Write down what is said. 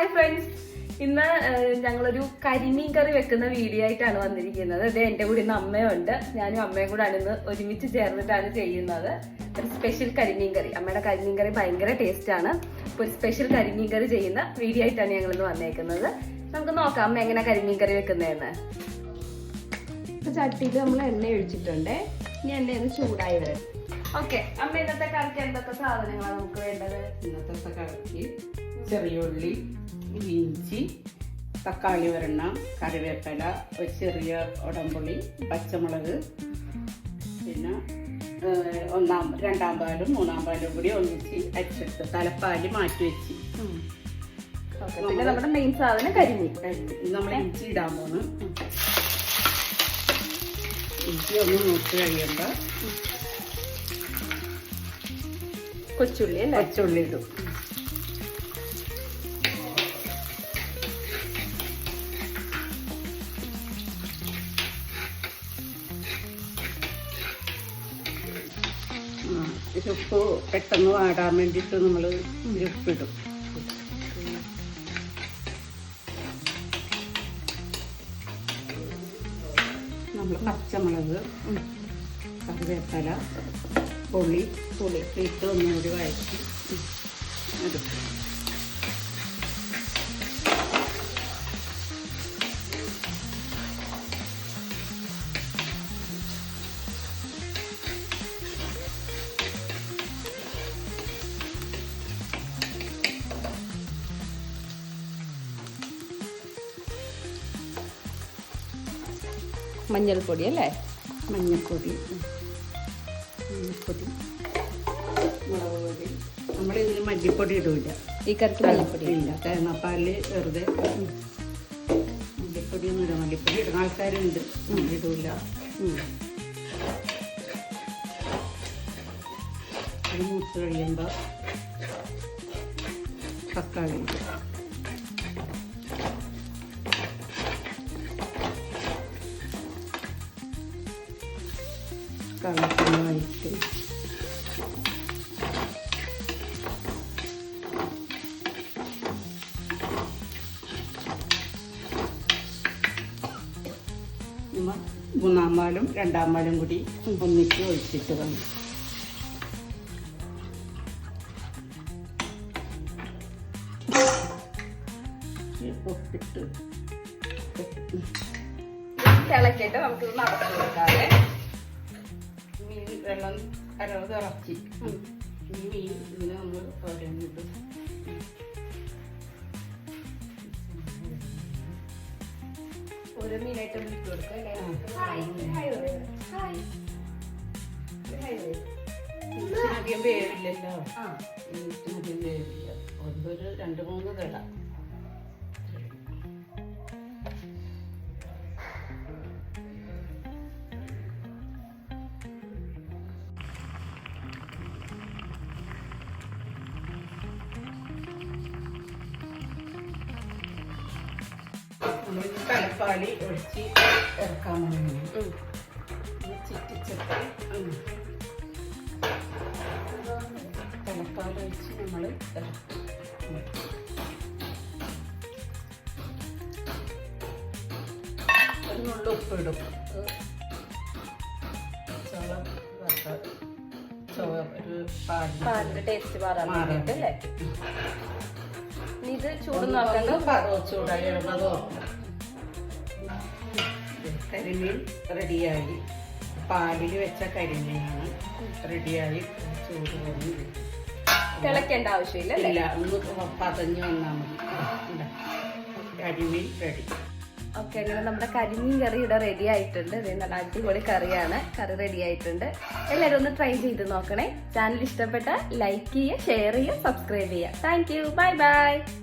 Hi friends, ഇന്ന് ഞങ്ങളൊരു കരിമീൻ കറി വെക്കുന്ന വീഡിയോ ആയിട്ടാണ് വന്നിരിക്കുന്നത്. ഇത് എൻ്റെ കൂടെ ഇന്ന് അമ്മയുണ്ട്. ഞാനും അമ്മയും കൂടെ ഇന്ന് ഒരുമിച്ച് ചേർന്നിട്ടാണ് ചെയ്യുന്നത്. ഒരു സ്പെഷ്യൽ കരിമീൻ കറി. അമ്മയുടെ കരിമീൻ കറി ഭയങ്കര ടേസ്റ്റ് ആണ്. അപ്പോൾ ഒരു സ്പെഷ്യൽ കരിമീൻ കറി ചെയ്യുന്ന വീഡിയോ ആയിട്ടാണ് ഞങ്ങൾ ഇന്ന് വന്നേക്കുന്നത്. നമുക്ക് നോക്കാം അമ്മ എങ്ങനെ കരിമീൻ കറി വെക്കുന്നതെന്ന്. ചട്ടിയിൽ നമ്മൾ എണ്ണ ഒഴിച്ചിട്ടുണ്ട്. ഇനി എണ്ണ ഒന്ന് ചൂടായി വരും. ഓക്കെ അമ്മ, ഇന്നത്തെ കറിക്ക് എന്തൊക്കെ സാധനങ്ങളാണ് നമുക്ക് വേണ്ടത്? ഇന്നത്തെ കറിക്ക് ചെറിയ ഉള്ളി, ഇഞ്ചി, തക്കാളി ഒരെണ്ണം, കറിവേപ്പില, ഒരു ചെറിയ ഉടമ്പുളി, പച്ചമുളക്, പിന്നെ രണ്ടാം പാലും മൂന്നാം പാലും കൂടി ഒന്നിച്ച് അരിച്ചെടുത്ത് തലപ്പാല് മാറ്റി വെച്ച്. പിന്നെ നമ്മുടെ മെയിൻ സാധനം കരിമീൻ. നമ്മൾ ഇഞ്ചി ഇടാൻ പോണ്. ഇഞ്ചി ഒന്ന് മൂത്ത് കഴിയുമ്പോൾ കൊച്ചുള്ളി ഇടും. ഉപ്പ് പെട്ടെന്ന് വാടാൻ വേണ്ടിയിട്ട് നമ്മൾ ഉപ്പിടും. നമ്മൾ പച്ചമുളക്, കറിവേപ്പില, പുളി ഇട്ട് ഒന്നുകൂടി വഴറ്റി എടുക്കും. മഞ്ഞൾപ്പൊടി അല്ലേ? മഞ്ഞൾപ്പൊടി, മുളക് പൊടി. നമ്മളിതിന് മല്ലിപ്പൊടി ഇടില്ല. ഈ കറിക്ക് മല്ലിപ്പൊടി ഇല്ല. തേങ്ങാപ്പാല് വെറുതെ മല്ലിപ്പൊടി ഒന്നും ഇടാം. മല്ലിപ്പൊടി ഇടുന്ന ആൾക്കാരുണ്ട്, ഇടില്ല. അത് മൂത്ത് കഴിയുമ്പോൾ തക്കാളി ഇടും. കളത്തിന് വഴിക്കും മൂന്നാം പാലും രണ്ടാം പാലും കൂടി ഒന്നിച്ച് ഒഴിച്ചിട്ട് വന്നു. ഉപ്പിട്ട് തിളക്കിയിട്ട് നമുക്ക് നടത്തി കൊടുക്കാതെ മീൻ വെള്ളം അരവത് ഇറച്ചി. ഈ മീൻ ഇതിന് നമ്മൾ ഓരോന്നിട്ട് ഓരോ മീനായിട്ട് ഇട്ട് കൊടുക്കും അല്ലേ? അധികം വേവില്ലല്ലോ. അധികം വേവില്ല. ഒരു 2-3 തിള. നമ്മൾ തലപ്പാലി ഒഴിച്ച് ഇറക്കാൻ വേണ്ടി ചിറ്റിച്ചിട്ട് തലപ്പാൽ ഒഴിച്ച് നമ്മൾ ഇറക്കും. ഒരു നുള്ളു ഉപ്പിടും. ഒരു പാലിന്റെ ടേസ്റ്റ് മാറാൻ വേണ്ടിട്ട് അല്ലേ? ഇത് ചൂട് നോക്കണ്ട. ചൂടായി ഇടുന്നതോ. കരിമീൻ റെഡിയായി. പാലിൽ വെച്ച കരിമീനാണ് റെഡിയായി. ചൂട് വന്ന് തിളക്കേണ്ട ആവശ്യമില്ല. ഇല്ല, ഒന്ന് പതഞ്ഞ് വന്നാൽ മതി. കരിമീൻ റെഡി. ഓക്കെ, അങ്ങനെ നമ്മുടെ കരിമീൻ കറി ഇവിടെ റെഡി ആയിട്ടുണ്ട്. ഇത് നല്ല അടിപൊളി കറിയാണ്. കറി റെഡി ആയിട്ടുണ്ട്. എല്ലാവരും ഒന്ന് ട്രൈ ചെയ്ത് നോക്കണേ. ചാനൽ ഇഷ്ടപ്പെട്ട ലൈക്ക് ചെയ്യുക, ഷെയർ ചെയ്യുക, സബ്സ്ക്രൈബ് ചെയ്യുക. Thank you. Bye bye.